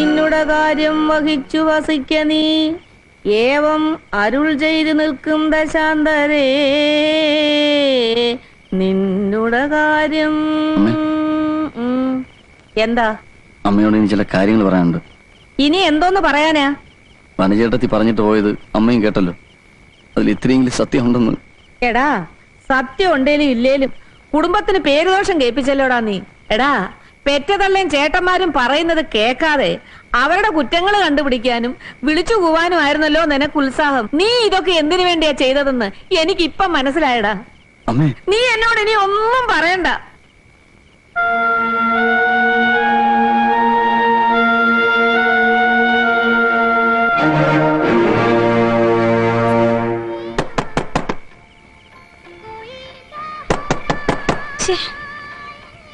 നിന്നുടെ കാര്യം വഹിച്ചു വസിക്ക നീ ഏവം അരുൾ ചെയ്തു നിൽക്കും ദശാന്തരേ നിന്നുടെ കാര്യം. എന്താ? അമ്മയോട് ഇനി ചില കാര്യങ്ങൾ പറയാനുണ്ട്. ഇനി എന്തോന്ന് പറയാനാ? വനചേട്ടത്തി പറഞ്ഞിട്ട് പോയത് അമ്മയും കേട്ടല്ലോ. അതിൽ ഇത്രയെങ്കിലും സത്യം ഉണ്ടെന്ന്. എടാ, സത്യം ഉണ്ടേലും ഇല്ലേലും കുടുംബത്തിന് പേരുദോഷം കേൾപ്പിച്ചല്ലോടാ നീ. എടാ, പെറ്റതള്ളയും ചേട്ടന്മാരും പറയുന്നത് കേൾക്കാതെ അവരുടെ കുറ്റങ്ങൾ കണ്ടുപിടിക്കാനും വിളിച്ചു കൂവാനും ആയിരുന്നല്ലോ നിനക്ക് ഉത്സാഹം. നീ ഇതൊക്കെ എന്തിനു വേണ്ടിയാ ചെയ്തതെന്ന് എനിക്കിപ്പം മനസ്സിലായടാ. നീ എന്നോട് ഇനി ഒന്നും പറയണ്ട.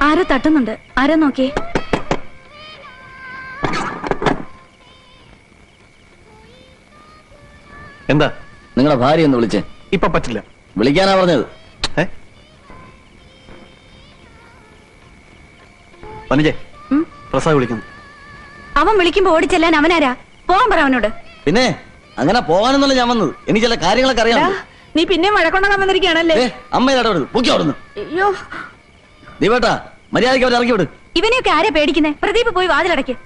ആരോ തട്ടുന്നുണ്ട്. ആരോ നോക്കിയേ. എന്താ? നിങ്ങളെ ഭാര്യ ഒന്ന് വിളിച്ചേ. ഇപ്പൊ പറ്റില്ല. വിളിക്കാനാ പറഞ്ഞത്. വനജേ, പ്രസാദ് വിളിക്കുന്നു. അവൻ വിളിക്കുമ്പോ ഓടിച്ചെല്ലാൻ അവനാരാ? പോകാൻ പറ അവനോട്. പിന്നെ അങ്ങനെ പോകാനെന്നല്ല ഞാൻ വന്നത്. എനിക്ക് ചില കാര്യങ്ങളൊക്കെ അറിയാം. നീ പിന്നെ വഴക്കൊണ്ടാൻ വന്നിരിക്കുകയാണല്ലേ? അമ്മ ഇടപെടുന്നു. പൊക്കി അവിടുന്ന്. അയ്യോ ദീപേട്ടാ, മര്യാദയ്ക്ക് അവരെ ഇറക്കി വിട്. ഇവനെയൊക്കെ ആരെ പേടിക്കുന്നേ? പ്രദീപ് പോയി വാതിലടയ്ക്ക്.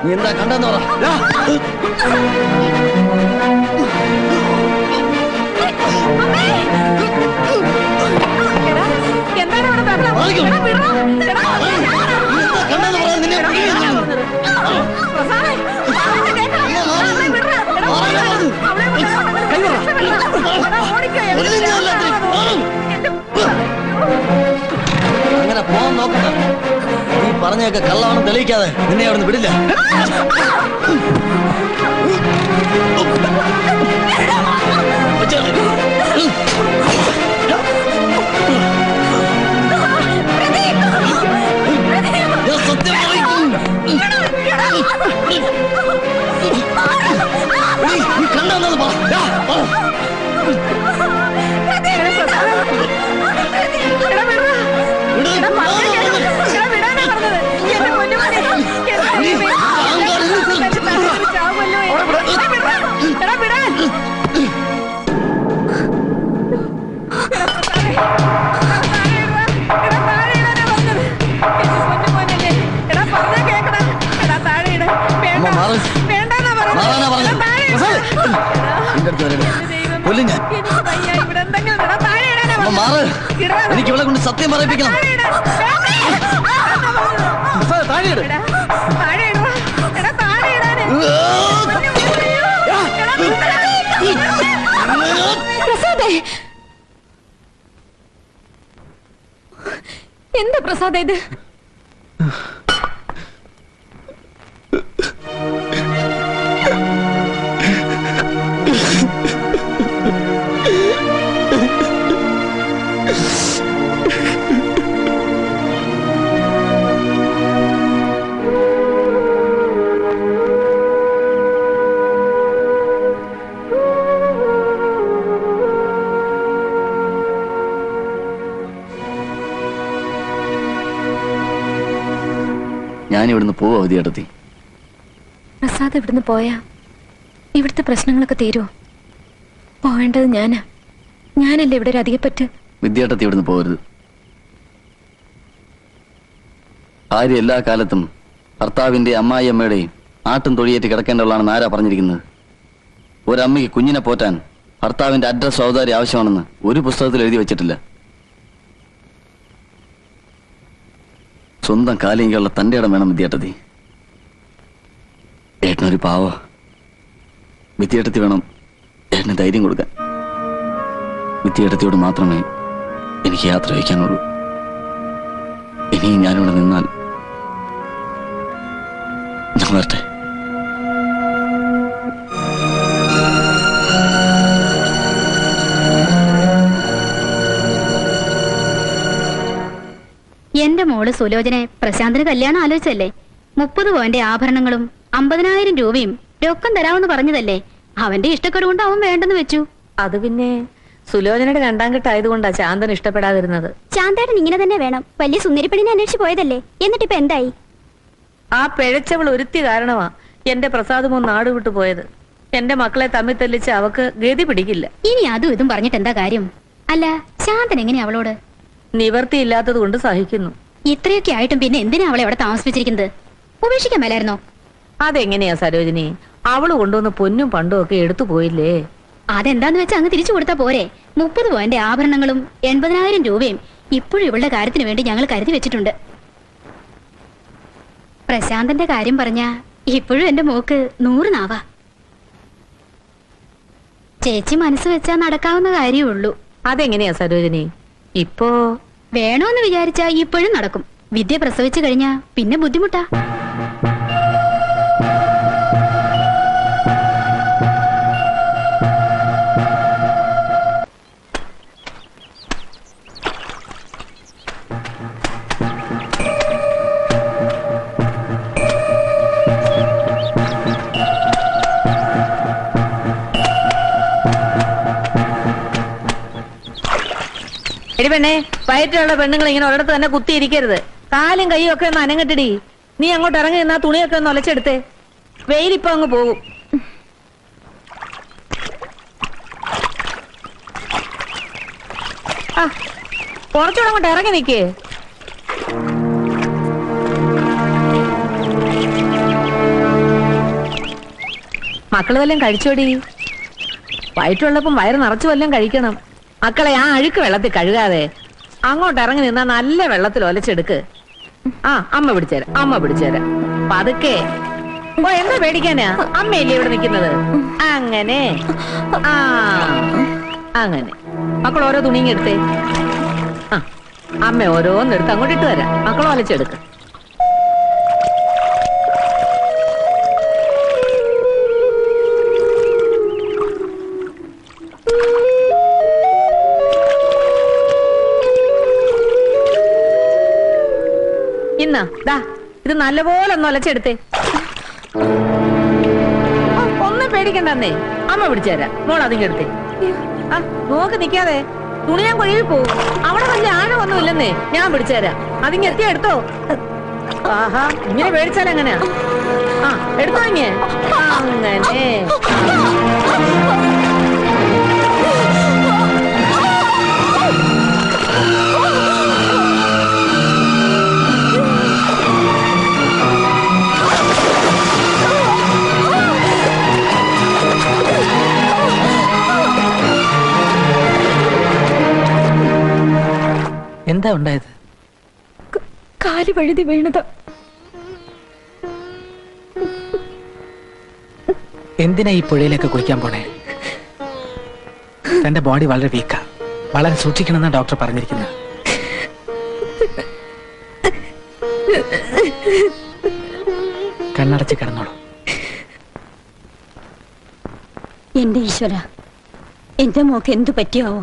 നീ എന്താ കണ്ടെന്ന് പറ. അങ്ങനെ പോവാൻ നോക്കണ്ട. നീ പറഞ്ഞൊക്കെ കള്ളമാണെന്ന് തെളിയിക്കാതെ നിന്നെ അവിടെ നിന്ന് വിടില്ല. കണ്ടെന്നത് എനിക്ക് ഇവിടെ കൊണ്ട് സത്യം പറയിപ്പിക്കണം. എന്താ പ്രസാദ ഇത്? ഞാനിവിടുന്ന് പോവാ വിദ്യാർത്ഥി. പ്രസാദ് ഇവിടുന്ന് പോയാ ഇവിടുത്തെ പ്രശ്നങ്ങളൊക്കെ തീരുമോ? പോവേണ്ടത് ഞാനാ. ഞാനല്ലേ ഇവിടെ ഒരു അധികപ്പറ്റ്. വിദ്യാർത്ഥി ഇവിടുന്ന് പോകരുത്. ഭാര്യ എല്ലാ കാലത്തും ഭർത്താവിന്റെ അമ്മായിയമ്മയുടെയും ആട്ടും തൊഴിയേറ്റ് കിടക്കേണ്ടവളാണെന്ന് ആരാ പറഞ്ഞിരിക്കുന്നത്? ഒരമ്മയ്ക്ക് കുഞ്ഞിനെ പോറ്റാൻ ഭർത്താവിന്റെ അഡ്രസ് ഔദാര്യം ആവശ്യമാണെന്ന് ഒരു പുസ്തകത്തിൽ എഴുതി വെച്ചിട്ടില്ല. സ്വന്തം കാലിനുള്ള തന്റെ ഇടം വേണം വിദ്യാർത്ഥി. ഏട്ടനൊരു പാവ. വിദ്യാർത്ഥി വേണം ഏട്ടന് ധൈര്യം കൊടുക്കാൻ. വിദ്യാർത്ഥിയോട് മാത്രമേ എനിക്ക് യാത്ര വയ്ക്കാനുള്ളൂ. ഇനിയും ഞാനിവിടെ നിന്നാൽ ഞാൻ വരട്ടെ. എന്റെ മോള് സുലോചനെ പ്രശാന്തിന് കല്യാണം ആലോചിച്ചല്ലേ? 30 പവന്റെ ആഭരണങ്ങളും 50,000 രൂപയും രൊക്കം തരാമെന്ന് പറഞ്ഞതല്ലേ? അവന്റെ ഇഷ്ടക്കേട് കൊണ്ട് അവൻ വേണ്ടെന്ന് വെച്ചു. അത് പിന്നെ സുലോചനയുടെ 2ാം കെട്ടായതുകൊണ്ടാ ചാന്തൻ ഇഷ്ടപ്പെടാതിരുന്നത്. ചാന്തേട്ടൻ ഇങ്ങനെ തന്നെ വേണം. വലിയ സുന്ദരിപ്പെണ്ണിനെ അന്വേഷിച്ച് പോയതല്ലേ? എന്നിട്ടിപ്പോ എന്തായി? ആ പിഴച്ചവൾ ഒരുത്തി കാരണമാ എന്റെ പ്രസാദമോ നാട് വിട്ടു പോയത്. എന്റെ മക്കളെ തമ്മിൽ തെല്ലിച്ച് അവക്ക് ഗതി പിടിക്കില്ല. ഇനി അതും ഇതും പറഞ്ഞിട്ട് എന്താ കാര്യം? അല്ല, ശാന്തൻ എങ്ങനെയാ അവളോട്? നിവർത്തിയില്ലാത്തത് കൊണ്ട് സഹിക്കുന്നു. ഇത്രയൊക്കെ ആയിട്ടും പിന്നെ എന്തിനാ അവളെ അവിടെ താമസിപ്പിച്ചിരിക്കുന്നത്? ഉപേക്ഷിക്കാൻ മേലായിരുന്നോ? അതെങ്ങനെയാ സരോജിനി? അവള് കൊണ്ടുവന്ന് പൊന്നും പണ്ടും ഒക്കെ എടുത്തു പോയില്ലേ? അതെന്താന്ന് വെച്ചാൽ അങ്ങ് തിരിച്ചു കൊടുത്താ പോരെ? 30 പവന്റെ ആഭരണങ്ങളും 80,000 രൂപയും ഇപ്പോഴും ഇവളുടെ കാര്യത്തിന് വേണ്ടി ഞങ്ങൾ കരുതി വെച്ചിട്ടുണ്ട്. പ്രശാന്തന്റെ കാര്യം പറഞ്ഞാ ഇപ്പോഴും എന്റെ മോക്ക് 100 നാവാ. ചേച്ചി മനസ്സ് വെച്ചാ നടക്കാവുന്ന കാര്യമേ ഉള്ളൂ. അതെങ്ങനെയാ സരോജിനി? ഇപ്പോ വേണോന്ന് വിചാരിച്ചാ ഇപ്പോഴും നടക്കും. വിദ്യ പ്രസവിച്ചു കഴിഞ്ഞാ പിന്നെ ബുദ്ധിമുട്ടാ. എടി പെണ്ണെ, വയറ്റിലുള്ള പെണ്ണുങ്ങൾ ഇങ്ങനെ ഒരിടത്ത് തന്നെ കുത്തിയിരിക്കരുത്. കാലും കൈയും ഒക്കെ ഒന്ന് അനങ്ങട്ടിടി. നീ അങ്ങോട്ട് ഇറങ്ങി നിന്നാ തുണിയൊക്കെ ഒന്ന് ഒലച്ചെടുത്തേ. വെയിലിപ്പോ അങ്ങ് പോകും. ആ, കുറച്ചുകൂടെ അങ്ങോട്ട് ഇറങ്ങി നിക്കേ. മക്കള് വല്ലതും കഴിച്ചോടി? വയറ്റുള്ളപ്പം വയറ് നിറച്ചു വല്ലതും കഴിക്കണം. മക്കളെ, ആ അഴുക്ക് വെള്ളത്തിൽ കഴുകാതെ അങ്ങോട്ട് ഇറങ്ങി നിന്നാ നല്ല വെള്ളത്തിൽ ഒലച്ചെടുക്ക്. ആ, അമ്മ പിടിച്ചേരാം പതുക്കെ. ഓ, എന്താ പേടിക്കാനാ? അമ്മയല്ലേ ഇവിടെ നിൽക്കുന്നത്. അങ്ങനെ ആ, അങ്ങനെ മക്കൾ ഓരോ തുണിയും എടുത്തേ. ആ, അമ്മ ഓരോന്നെടുത്ത് അങ്ങോട്ട് ഇട്ട് തരാം. മക്കൾ ഒലച്ചെടുക്ക്. ദാ, ഇത് നല്ലപോലെ ഒന്ന് ഒലച്ചെടുത്തേ. ഒന്നും പേടിക്കണ്ടെന്നേ. അമ്മ പിടിച്ചേരാ. മോൾ അതിങ്ങ് എടുത്തേ. ആ, നോക്ക് നിക്കാതെ. തുണി ഞാൻ കൊഴുകി പോവും. അവിടെ വലിയ ആഴമൊന്നും ഇല്ലെന്നേ. ഞാൻ പിടിച്ചേരാ. അതിങ്ങ് എത്തിയാ എടുത്തോ. ആഹാ, ഇങ്ങനെ പേടിച്ചാൽ എങ്ങനെയാ? ആ, എടുത്തോ ഇങ്ങ. അങ്ങനെ എന്താ ഉണ്ടായത്? കാല് വഴുതി വീണത്. എന്തിനാ ഈ പുഴയിലേക്ക് കുളിക്കാൻ പോണേ? തന്റെ ബോഡി വളരെ വീക്കാ. വളരെ സൂക്ഷിക്കണമെന്നാ ഡോക്ടർ പറഞ്ഞിരിക്കുന്നത്. കണ്ണടച്ച് കിടന്നോളൂ. എന്റെ ഈശ്വര, എന്റെ മോക്ക് എന്തു പറ്റിയാവോ?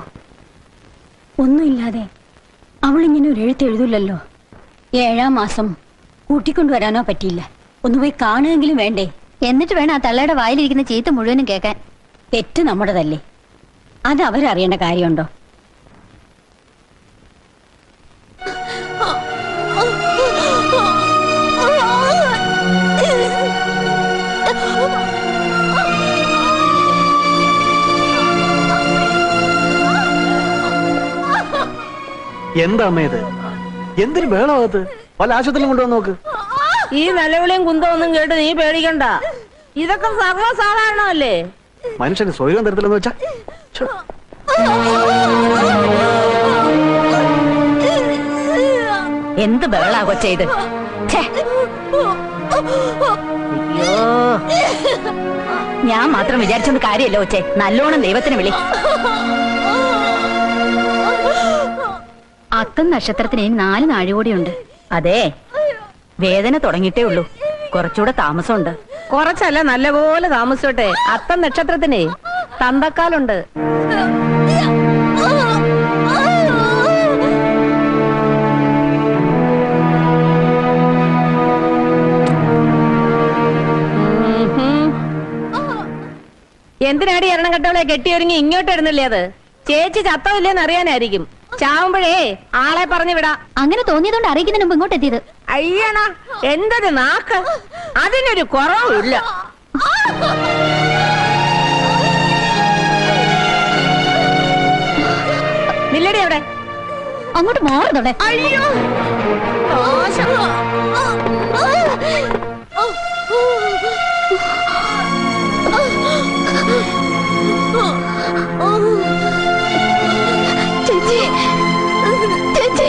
ഒന്നുമില്ലാതെ അവളിങ്ങനെ ഒരു എഴുത്തെഴുതില്ലല്ലോ. 7ാം മാസം കൂട്ടിക്കൊണ്ടുവരാനോ പറ്റിയില്ല. ഒന്ന് പോയി കാണുകയെങ്കിലും വേണ്ടേ? എന്നിട്ട് വേണം ആ തള്ളയുടെ വായിലിരിക്കുന്ന ചീത്ത മുഴുവനും കേൾക്കാൻ. തെറ്റ് നമ്മുടേതല്ലേ? അത് അവരറിയേണ്ട കാര്യമുണ്ടോ? എന്താ അമ്മ ഇത്? എന്തിനു വേണത്? വല്ല ആശുപത്രിയിലും കൊണ്ടുവന്ന് നോക്ക്. ഈ നിലവിളിയും കുന്തമൊന്നും കേട്ട് നീ പേടിക്കണ്ട. ഇതൊക്കെ സർവ്വസാധാരണമല്ലേ? മനുഷ്യന് സ്വയം തരത്തില്ലെന്ന് വെച്ചാ എന്ത് ബഹളാ കൊച്ചേ ഇത്? ഞാൻ മാത്രം വിചാരിച്ചോണ്ട് കാര്യമല്ല കൊച്ചേ. നല്ലോണം ദൈവത്തിന് വിളി. അത്തം നക്ഷത്രത്തിന് 4 നാഴികൂടിയുണ്ട്. അതെ, വേദന തുടങ്ങിയിട്ടേ ഉള്ളൂ. കുറച്ചുകൂടെ താമസമുണ്ട്. കുറച്ചല്ല, നല്ലപോലെ താമസിച്ചോട്ടെ. അത്തം നക്ഷത്രത്തിനെ തന്തക്കാലുണ്ട്. അപ്പോഴേ കെട്ടിയൊരുങ്ങി ഇങ്ങോട്ട് ഇടുന്നില്ലേ? ചേച്ചി ചത്തോ ഇല്ലേന്ന് അറിയാനായിരിക്കും. ചാവുമ്പോഴേ ആളെ പറഞ്ഞു വിടാ. അങ്ങനെ തോന്നിയതുകൊണ്ട് അറിയിക്കുന്നതിന് മുമ്പ് ഇങ്ങോട്ട് എത്തിയത്. അയ്യണ എന്തൊരു നാക്ക്, അതിനൊരു കുറവില്ല. നില്ലടി അവിടെ, അങ്ങോട്ട് മാറുന്നോടെ. അയ്യോ ചേച്ചി ചേച്ചി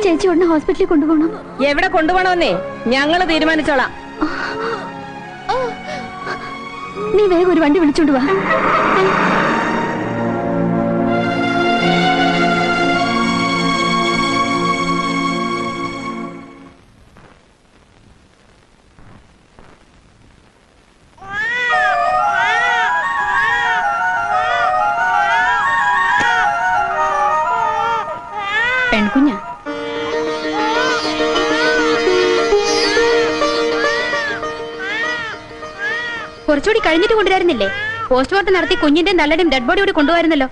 ചേച്ചി ഉടനെ ഹോസ്പിറ്റലിൽ കൊണ്ടുപോകണം. എവിടെ കൊണ്ടുപോകണമെന്നേ ഞങ്ങള് തീരുമാനിച്ചോളാം. നീ വേഗം ഒരു വണ്ടി വിളിച്ചോണ്ട് വാ. പെൺകുഞ്ഞ കുറച്ചുകൂടി കഴിഞ്ഞിട്ട് കൊണ്ടുവരുന്നില്ലേ? പോസ്റ്റ്മോർട്ടം നടത്തി കുഞ്ഞിന്റെ നല്ലതും ഡെഡ് ബോഡി കൂടി കൊണ്ടുവരുന്നല്ലോ.